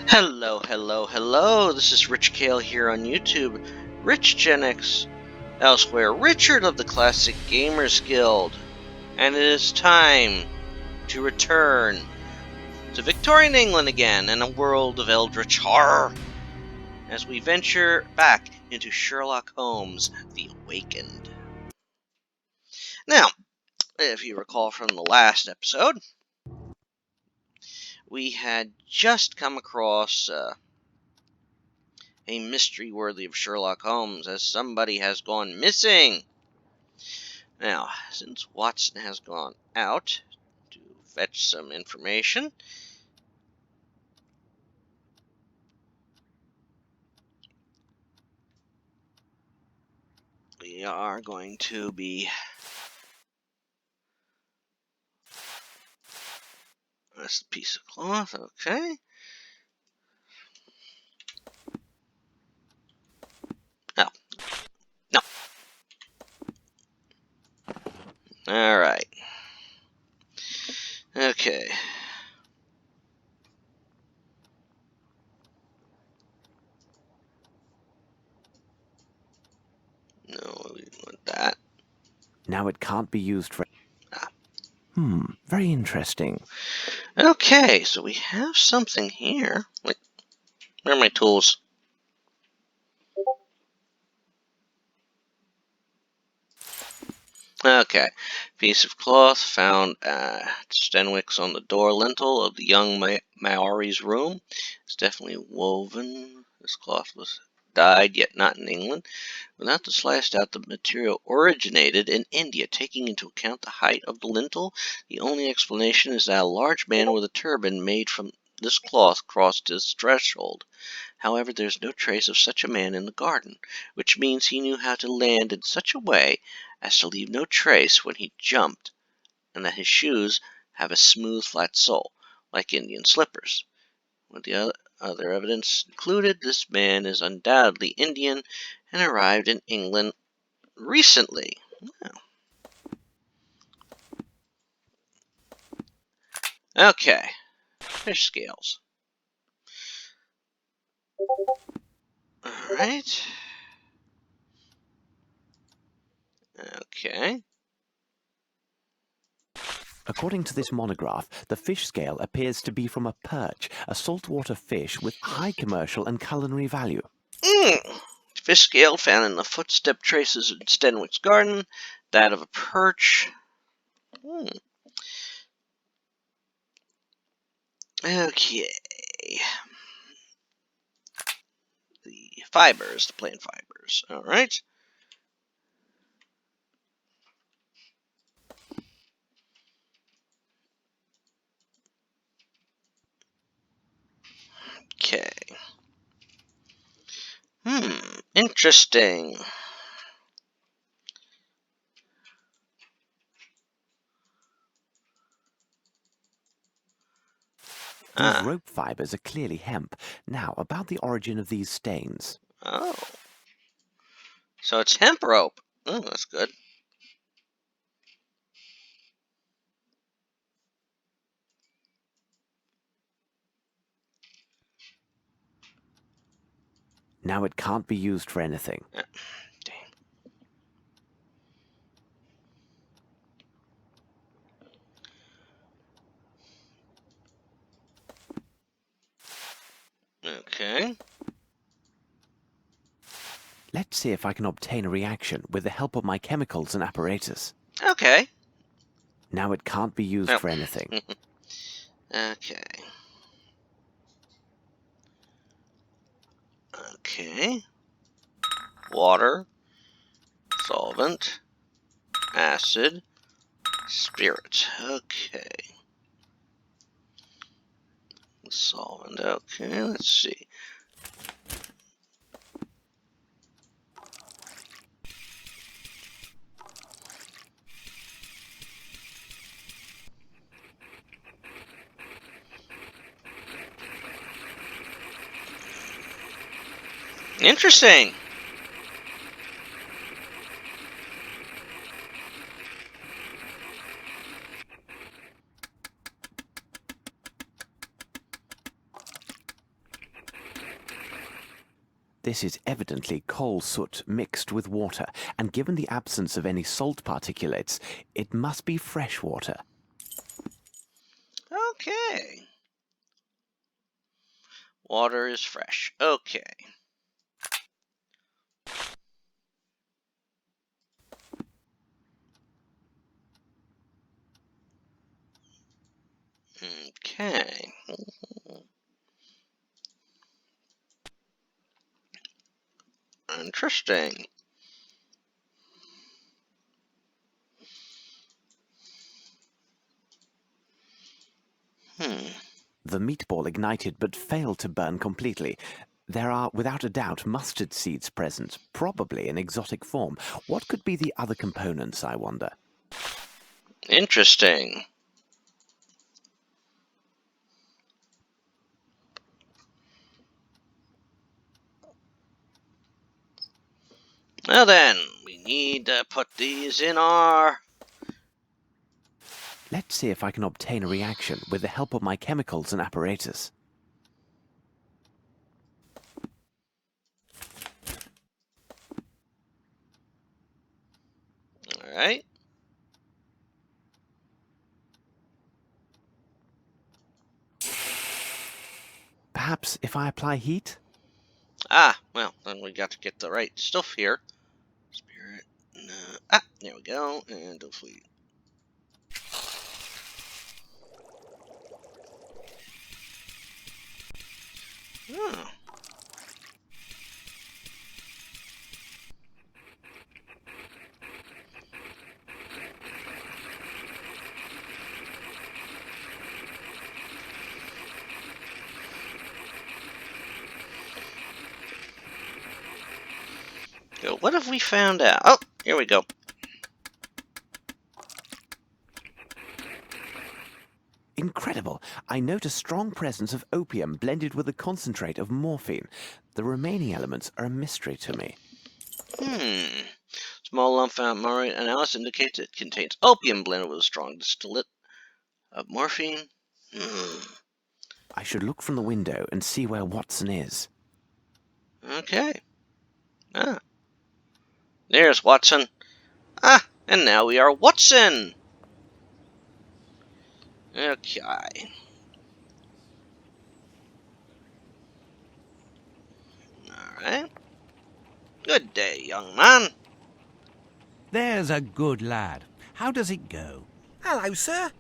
Hello, hello, hello. This is Rich Kale here on YouTube. Rich Gen X elsewhere. Richard of the Classic Gamers Guild. And it is time to return to Victorian England again in a world of eldritch horror as we venture back into Sherlock Holmes The Awakened. Now, if you recall from the last episode, we had just come across a mystery worthy of Sherlock Holmes, as somebody has gone missing. Now, since Watson has gone out to fetch some information, we are going to be that's a piece of cloth, okay. Oh, no. Alright. Okay. No, we didn't want that. Now it can't be used for... Ah. Very interesting. Okay, so we have something here. Wait, where are my tools? Okay. Piece of cloth found at Stenwick's on the door lintel of the young Maori's room. It's definitely woven. This cloth was dyed, yet not in England. Without the sliced doubt, the material originated in India. Taking into account the height of the lintel, the only explanation is that a large man with a turban made from this cloth crossed his threshold. However, there is no trace of such a man in the garden, which means he knew how to land in such a way as to leave no trace when he jumped, and that his shoes have a smooth, flat sole, like Indian slippers. With the other evidence included, this man is undoubtedly Indian and arrived in England recently. Wow. Okay, fish scales. Alright. Okay. According to this monograph, the fish scale appears to be from a perch, a saltwater fish with high commercial and culinary value. Fish scale found in the footstep traces in Stenwick's garden, that of a perch. Okay. The fibers, the plant fibers. Alright. Okay. Interesting. These rope fibers are clearly hemp. Now, about the origin of these stains. Oh. So it's hemp rope. Oh, that's good. Now it can't be used for anything. Dang. Okay. Let's see if I can obtain a reaction with the help of my chemicals and apparatus. Okay. Now it can't be used for anything. Okay. Okay. Water, solvent, acid, spirit. Okay. Solvent. Okay, let's see. Interesting. This is evidently coal soot mixed with water, and given the absence of any salt particulates, it must be fresh water. Okay. Water is fresh. Okay. Okay. Interesting. The meatball ignited but failed to burn completely. There are, without a doubt, mustard seeds present, probably in exotic form. What could be the other components, I wonder? Interesting. Well then, we need to put these in our... Let's see if I can obtain a reaction with the help of my chemicals and apparatus. Alright. Perhaps if I apply heat? Ah, well, then we got to get the right stuff here. Spirit. No. There we go. And deflate. Oh. So what have we found out? Oh, here we go. Incredible! I note a strong presence of opium blended with a concentrate of morphine. The remaining elements are a mystery to me. Small lump found Murray analysis indicates it contains opium blended with a strong distillate of morphine. I should look from the window and see where Watson is. Okay. There's Watson. And now we are Watson. Okay. Alright. Good day, young man. There's a good lad. How does it go? Hello, sir.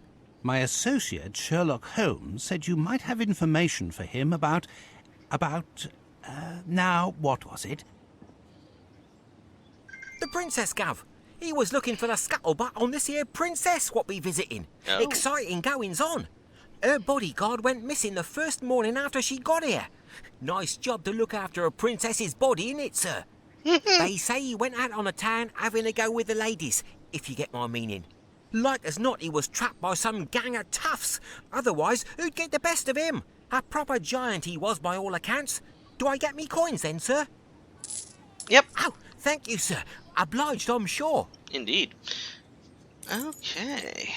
My associate, Sherlock Holmes, said you might have information for him about... now, what was it? The princess, Gov. He was looking for the scuttlebutt on this here princess what we visiting. Oh. Exciting goings on. Her bodyguard went missing the first morning after she got here. Nice job to look after a princess's body, innit, sir? They say he went out on the town having a go with the ladies, if you get my meaning. Like as not, he was trapped by some gang of toughs. Otherwise, who'd get the best of him? A proper giant he was by all accounts. Do I get me coins then, sir? Yep. Oh, thank you, sir. Obliged, I'm sure. Indeed. Okay.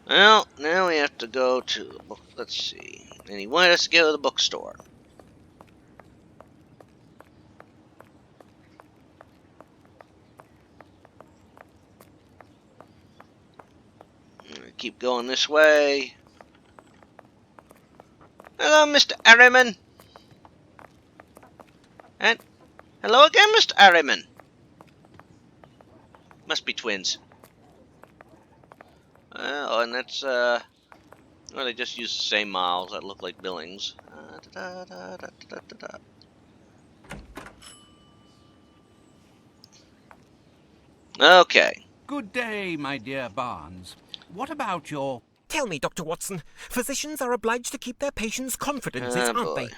Well, now we have to go to the book. Let's see. And he wanted us to go to the bookstore. Keep going this way. Hello, Mr. Harriman. And hello again, Mr. Harriman. Must be twins. Oh, and that's, well, they just use the same miles that look like Billings. Okay. Good day, my dear Barnes. What about your... Tell me, Dr. Watson, physicians are obliged to keep their patients' confidences, aren't boy.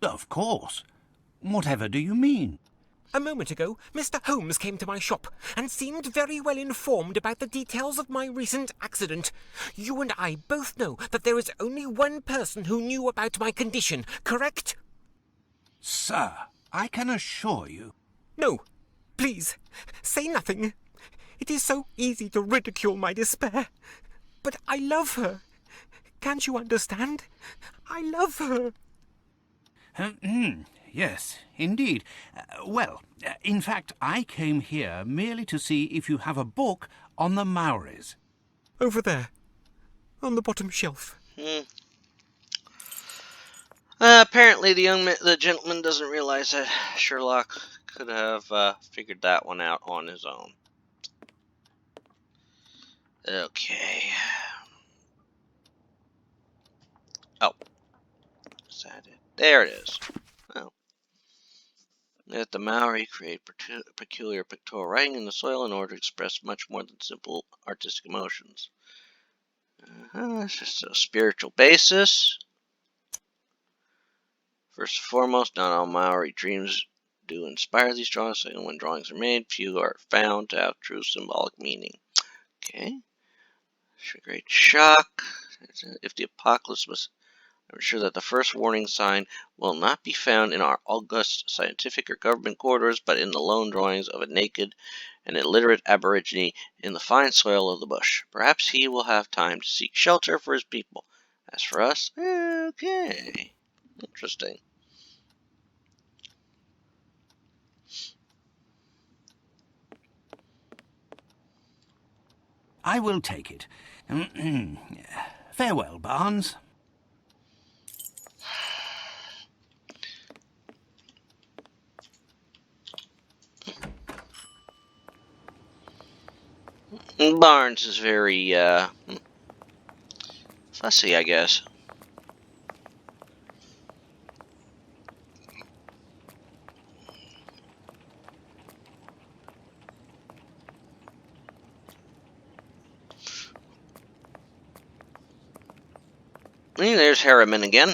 they? Of course. Whatever do you mean? A moment ago, Mr. Holmes came to my shop and seemed very well informed about the details of my recent accident. You and I both know that there is only one person who knew about my condition, correct? Sir, I can assure you... No, please, say nothing. It is so easy to ridicule my despair. But I love her. Can't you understand? I love her. Yes, indeed. In fact, I came here merely to see if you have a book on the Maoris. Over there, on the bottom shelf. Apparently, the gentleman doesn't realize that Sherlock could have figured that one out on his own. Okay. Oh, is that it? There it is. Oh. That the Maori create peculiar pictorial writing in the soil in order to express much more than simple artistic emotions. It's just a spiritual basis. First and foremost, not all Maori dreams do inspire these drawings, and when drawings are made, few are found to have true symbolic meaning. Okay. Great shock. If the apocalypse was, I'm sure that the first warning sign will not be found in our august scientific or government quarters, but in the lone drawings of a naked and illiterate aborigine in the fine soil of the bush. Perhaps he will have time to seek shelter for his people. As for us, okay. Interesting. I will take it. Farewell, Barnes. Barnes is very, fussy, I guess. Hey, there's Harriman again.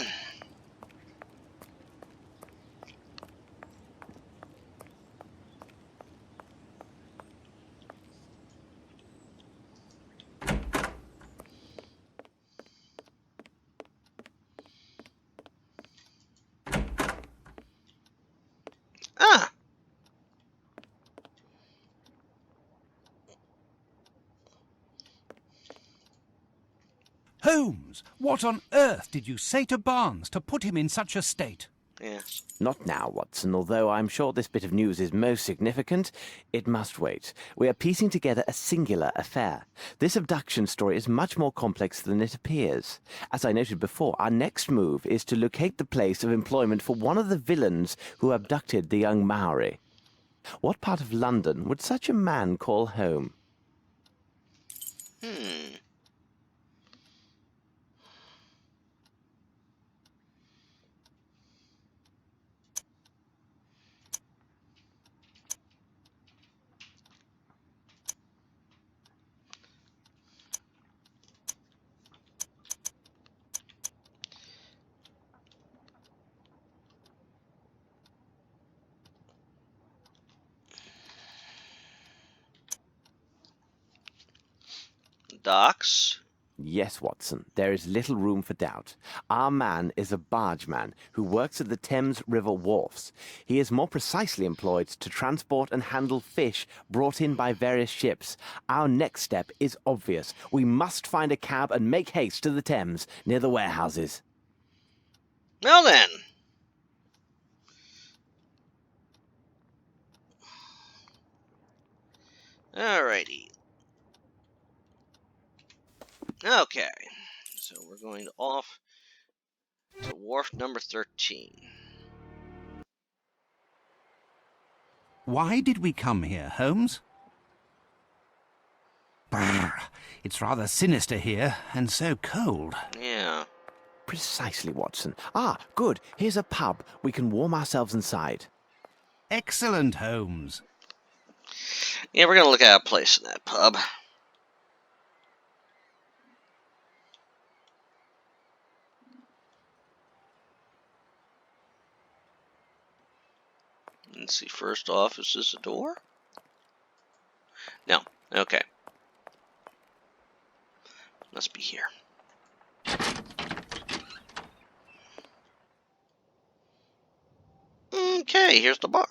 Ah! Holmes, what on earth did you say to Barnes to put him in such a state? Yes. Not now, Watson, although I'm sure this bit of news is most significant. It must wait. We are piecing together a singular affair. This abduction story is much more complex than it appears. As I noted before, our next move is to locate the place of employment for one of the villains who abducted the young Maori. What part of London would such a man call home? Docks. Yes, Watson, there is little room for doubt. Our man is a bargeman who works at the Thames River wharfs. He is more precisely employed to transport and handle fish brought in by various ships. Our next step is obvious. We must find a cab and make haste to the Thames, near the warehouses. Well then. Alrighty. Okay. So we're going off to wharf number 13. Why did we come here, Holmes? Brr, it's rather sinister here, and so cold. Yeah. Precisely, Watson. Ah, good. Here's a pub. We can warm ourselves inside. Excellent, Holmes. Yeah, we're gonna look at a place in that pub. Let's see, first off, is this a door? No. Okay. Must be here. Okay, here's the bar.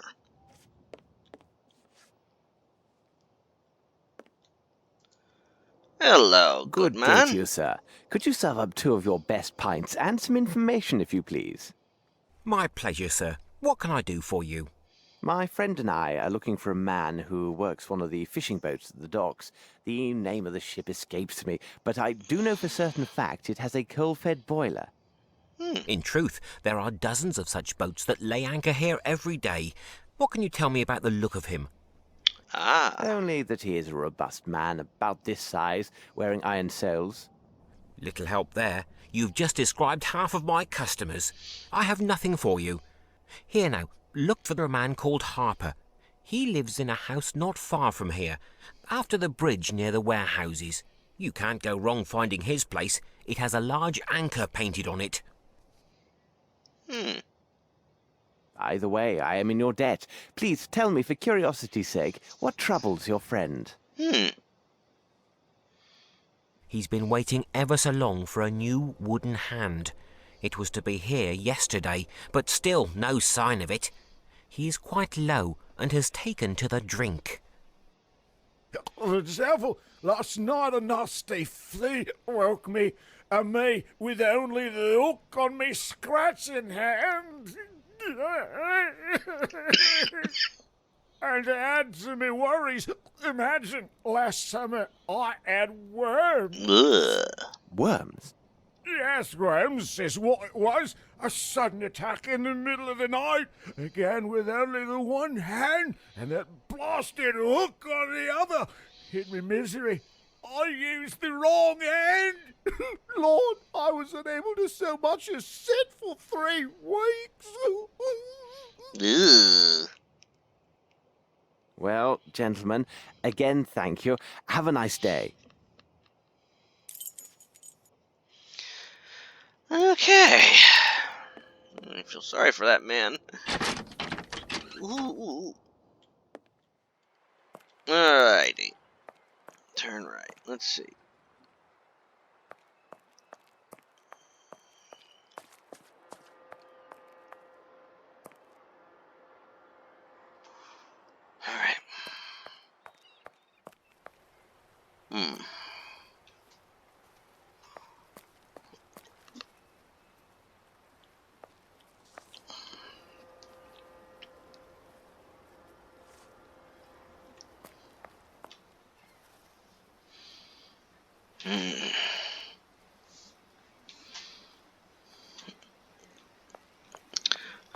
Hello, good Good day man. to you, sir. Could you serve up 2 of your best pints and some information, if you please? My pleasure, sir. What can I do for you? My friend and I are looking for a man who works one of the fishing boats at the docks. The name of the ship escapes me, but I do know for certain fact it has a coal-fed boiler. In truth, there are dozens of such boats that lay anchor here every day. What can you tell me about the look of him? Ah, Only that he is a robust man, about this size, wearing iron soles. Little help there. You've just described half of my customers. I have nothing for you. Here now, look for a man called Harper. He lives in a house not far from here, after the bridge near the warehouses. You can't go wrong finding his place. It has a large anchor painted on it. Either way, I am in your debt. Please tell me, for curiosity's sake, what troubles your friend? He's been waiting ever so long for a new wooden hand. It was to be here yesterday, but still no sign of it. He is quite low and has taken to the drink. The devil, last night a nasty flea woke me, and me with only the hook on me scratching hand. And to add to me worries, imagine last summer I had worms. ugh. Worms? Yes, worms is what it was. A sudden attack in the middle of the night, again with only the one hand, and that blasted hook on the other. Hit me misery. I used the wrong hand. Lord, I was unable to so much as sit for 3 weeks. Ugh. Well, gentlemen, again thank you. Have a nice day. Okay. I feel sorry for that man. Ooh. Alrighty. Turn right. Let's see. Alright.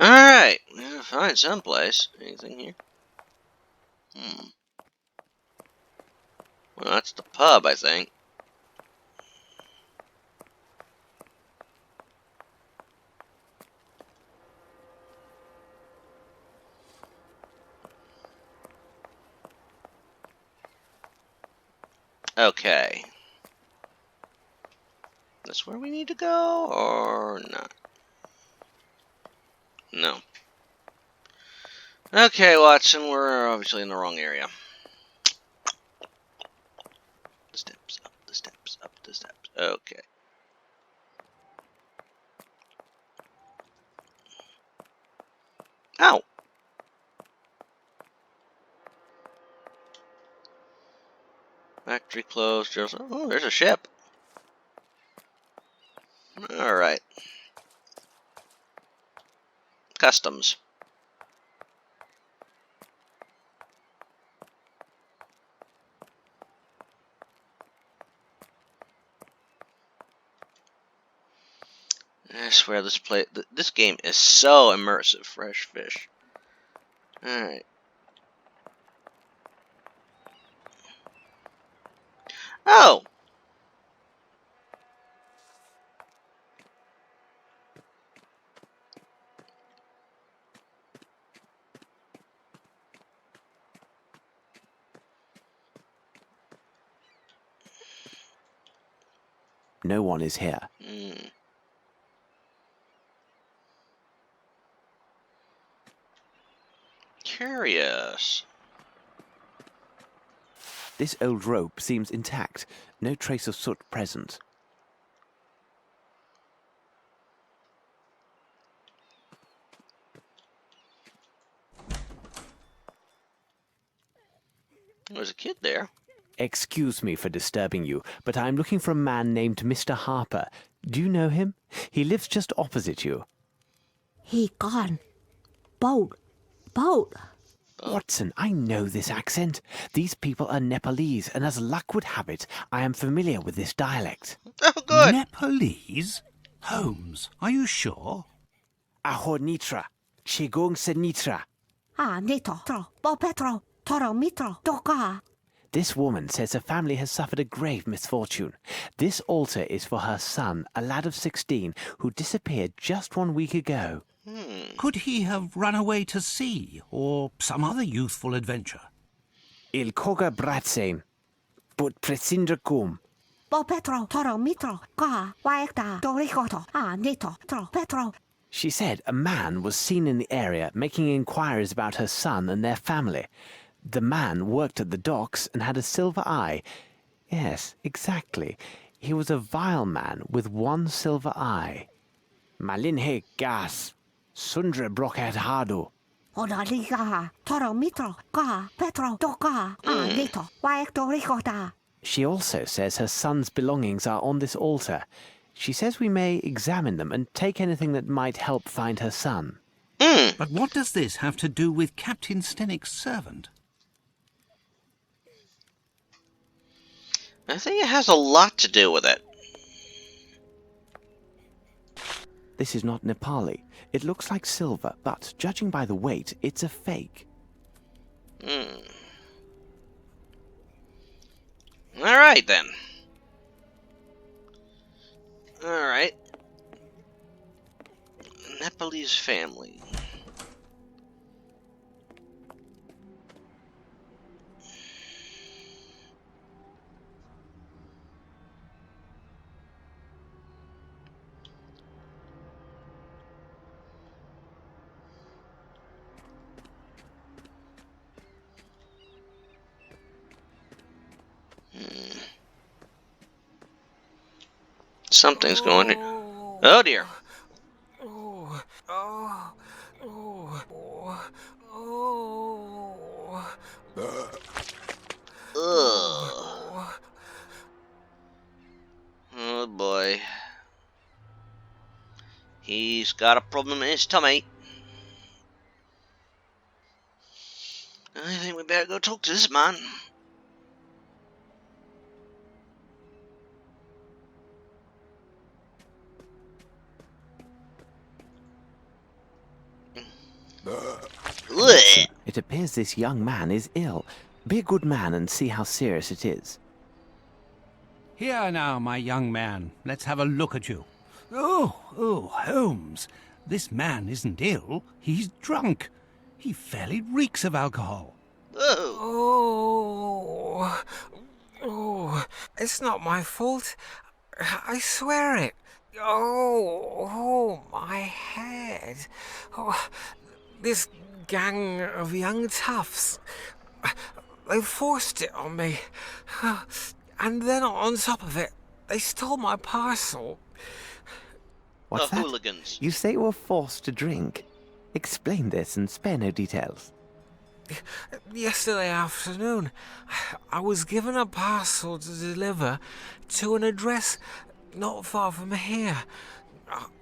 Alright. Gotta find someplace. Anything here? Well, that's the pub, I think. Okay. That's where we need to go, or not? No. Okay, Watson, we're obviously in the wrong area. The steps, up the steps, up the steps. Okay. Ow! Factory closed. Oh, there's a ship. Alright. Customs. I swear this game is so immersive. Fresh fish. Alright. Oh! No one is here. Curious. This old rope seems intact. No trace of soot present. There's a kid there. Excuse me for disturbing you, but I'm looking for a man named Mr. Harper. Do you know him? He lives just opposite you. He gone. Boat. Boat. Watson, I know this accent. These people are Nepalese, and as luck would have it, I am familiar with this dialect. Oh, good. Nepalese? Holmes, are you sure? Aho Nitra. Chigong se Nitra. Ah, nito. Tro. Bo petro. Toro mitro. Doka. This woman says her family has suffered a grave misfortune. This altar is for her son, a lad of 16, who disappeared just 1 week ago. Could he have run away to sea or some other youthful adventure? Il koga bratsen. But presindra kum. Bo petro. Toro mitro. Ka. Waekta. Dorikoto. Ah, nito. Tro. Petro. She said a man was seen in the area making inquiries about her son and their family. The man worked at the docks and had a silver eye. Yes, exactly. He was a vile man with one silver eye. Malinhe gas. Sundre broket hado. Oda liga. Toro mitro. Ka. Petro. Doka. Ah, nito. Waek dorikota. She also says her son's belongings are on this altar. She says we may examine them and take anything that might help find her son. But what does this have to do with Captain Stenick's servant? I think it has a lot to do with it. This is not Nepali. It looks like silver, but judging by the weight, it's a fake. All right, then. All right. Nepalese family. Something's going here. Oh dear. Ugh. Oh boy. He's got a problem in his tummy. I think we better go talk to this man. Ugh. It appears this young man is ill. Be a good man and see how serious it is. Here now, my young man. Let's have a look at you. Oh, Holmes. This man isn't ill. He's drunk. He fairly reeks of alcohol. It's not my fault. I swear it. My head. This gang of young toughs. They forced it on me. And then on top of it, they stole my parcel. What's The that? hooligans. You say you were forced to drink. Explain this and spare no details. Yesterday afternoon, I was given a parcel to deliver to an address not far from here.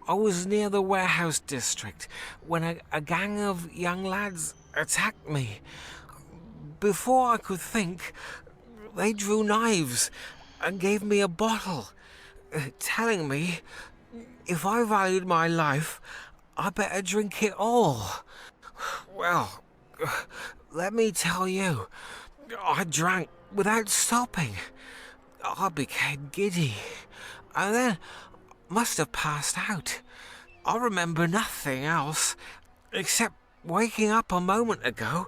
I was near the warehouse district when a gang of young lads attacked me. Before I could think, they drew knives and gave me a bottle, telling me if I valued my life, I better drink it all. Well, let me tell you, I drank without stopping. I became giddy, and then must have passed out. I remember nothing else, except waking up a moment ago,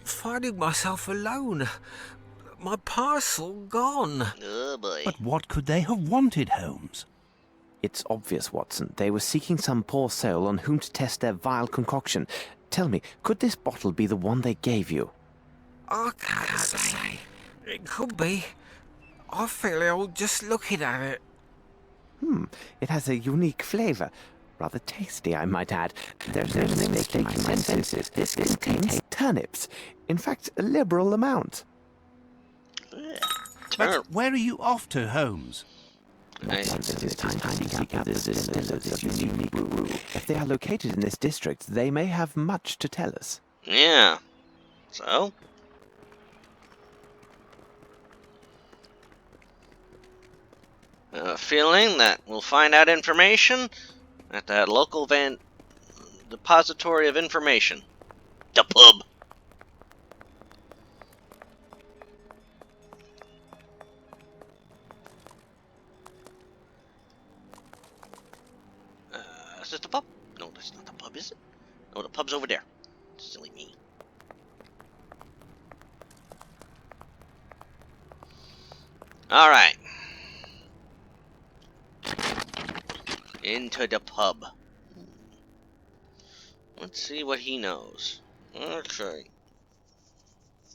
finding myself alone. My parcel gone. Oh boy. But what could they have wanted, Holmes? It's obvious, Watson. They were seeking some poor soul on whom to test their vile concoction. Tell me, could this bottle be the one they gave you? I can't say. It could be. I feel ill just looking at it. It has a unique flavor. Rather tasty, I might add. There's no mistaking my senses. This contains turnips. In fact, a liberal amount. Turn. Where are you off to, Holmes? It is time to seek out this unique room. If they are located in this district, they may have much to tell us. Yeah. So? I have a feeling that we'll find out information at that local depository of information. The pub. Is this the pub? No, that's not the pub, is it? No, the pub's over there. Silly me. Alright. Into the pub. Let's see what he knows. Okay.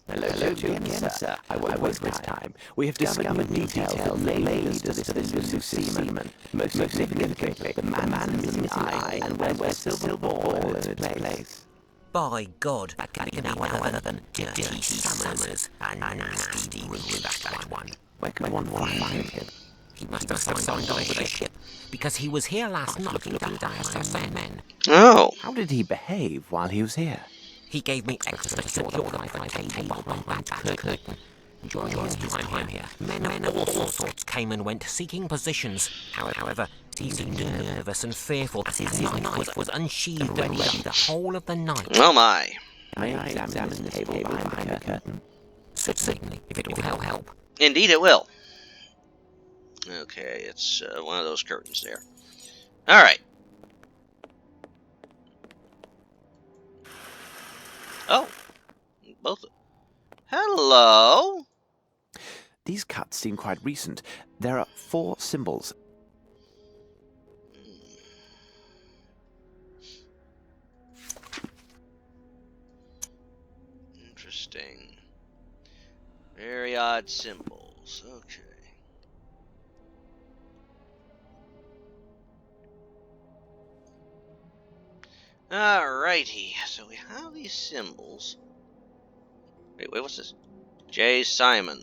Hello again, sir. I won't waste time. We have discovered details that may lead us to this elusive seaman. Most significantly, the man with the missing eye and where the silver ball in its place. By God, that can be other than dirty summers and nasty rules, that one. Where can one find him? He must have signed on with a ship, because he was here last night looking after some men. Oh. How did he behave while he was here? He gave me extra to secure the private table on that curtain. During his time here, men of all sorts came and went, seeking positions. However, he seemed nervous and fearful, as his knife was unsheathed and ready the whole of the night. Oh my. May I examine the table behind the curtain? Certainly, if it will help. Indeed it will. Okay, it's one of those curtains there. Alright. Oh. Both. Hello. These cuts seem quite recent. There are 4 symbols. Interesting. Very odd symbols. Okay. Alrighty. So we have these symbols. Wait, what's this? J. Simon.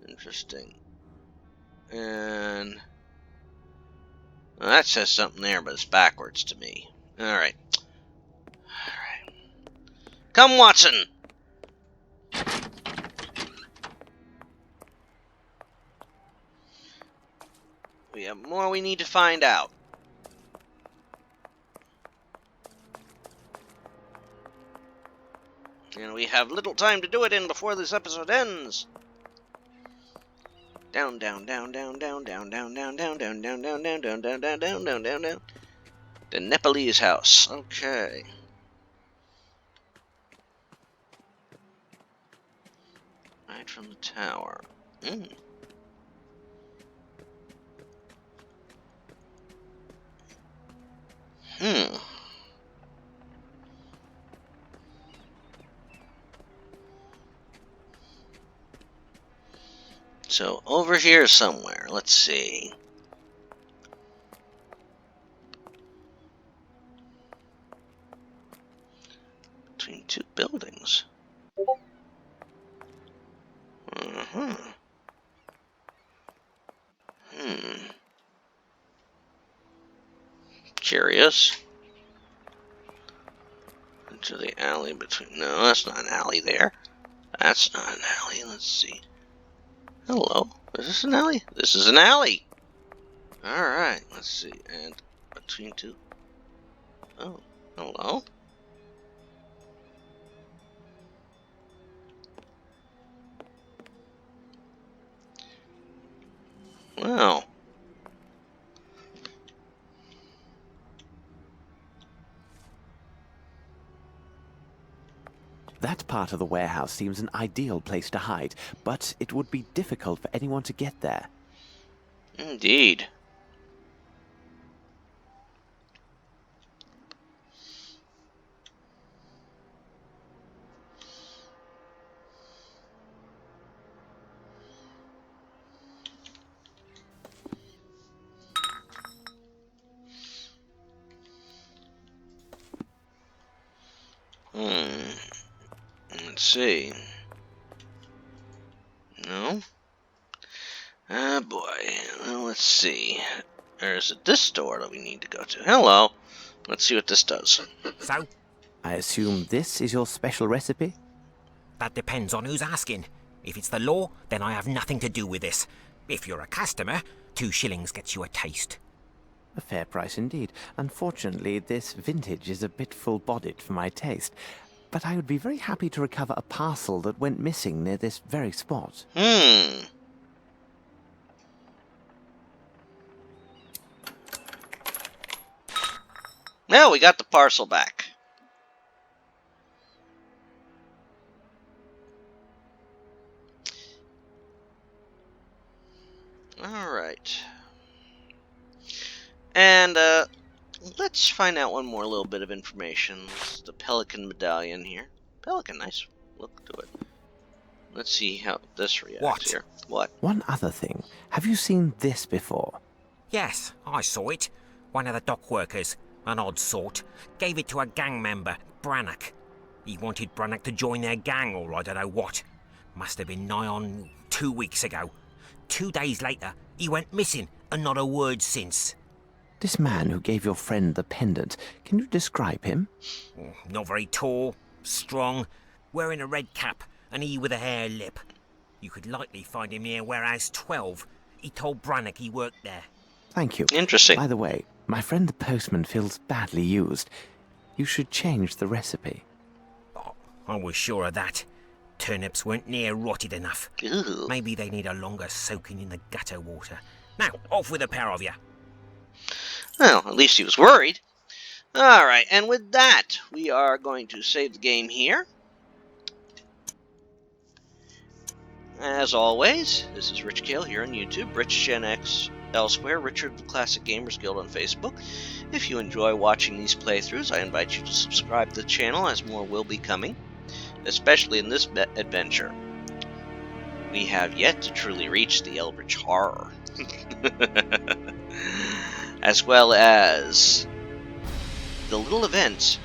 Interesting. And well, that says something there, but it's backwards to me. Alright. Alright. Come, Watson! We have more we need to find out. And we have little time to do it in before this episode ends. Down, down, down, down, down, down, down, down, down, down, down, down, down, down, down, down, down, down, down, down. The Nepalese house. Okay. Right from the tower. So, over here somewhere. Let's see. Between 2 buildings. Curious. Into the alley between... No, that's not an alley there. That's not an alley. Let's see. Hello. Is this an alley? This is an alley. Alright, let's see. And between 2... Oh, hello? Wow. That part of the warehouse seems an ideal place to hide, but it would be difficult for anyone to get there. Indeed. Let's see. No. let's see. There's this door that we need to go to. Hello. Let's see what this does. So, I assume this is your special recipe? that depends on who's asking. If it's the law, then I have nothing to do with this. If you're a customer, 2 shillings gets you a taste. A fair price indeed. Unfortunately, this vintage is a bit full-bodied for my taste. But I would be very happy to recover a parcel that went missing near this very spot. Well, we got the parcel back. Alright. And, let's find out one more little bit of information. This is the Pelican medallion here. Pelican, nice look to it. Let's see how this reacts What? here. What? One other thing. Have you seen this before? Yes, I saw it. One of the dock workers, an odd sort, gave it to a gang member, Brannock. He wanted Brannock to join their gang, or I don't know what. Must have been nigh on 2 weeks ago. 2 days later, he went missing, and not a word since. This man who gave your friend the pendant, can you describe him? Not very tall, strong, wearing a red cap, and he with a hare lip. You could likely find him near Warehouse 12. He told Brannock he worked there. Thank you. Interesting. By the way, my friend the postman feels badly used. You should change the recipe. Oh, I was sure of that. Turnips weren't near rotted enough. Ew. Maybe they need a longer soaking in the gutter water. Now, off with a pair of you. Well, at least he was worried. Alright, and with that, we are going to save the game here. As always, this is Rich Kale here on YouTube, Rich Gen X elsewhere, Richard the Classic Gamers Guild on Facebook. If you enjoy watching these playthroughs, I invite you to subscribe to the channel, as more will be coming, especially in this adventure. We have yet to truly reach the eldritch horror. As well as the little events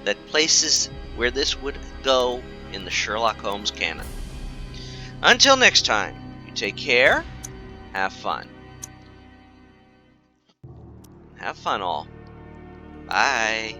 that places where this would go in the Sherlock Holmes canon. Until next time, you take care, have fun. Have fun all. Bye.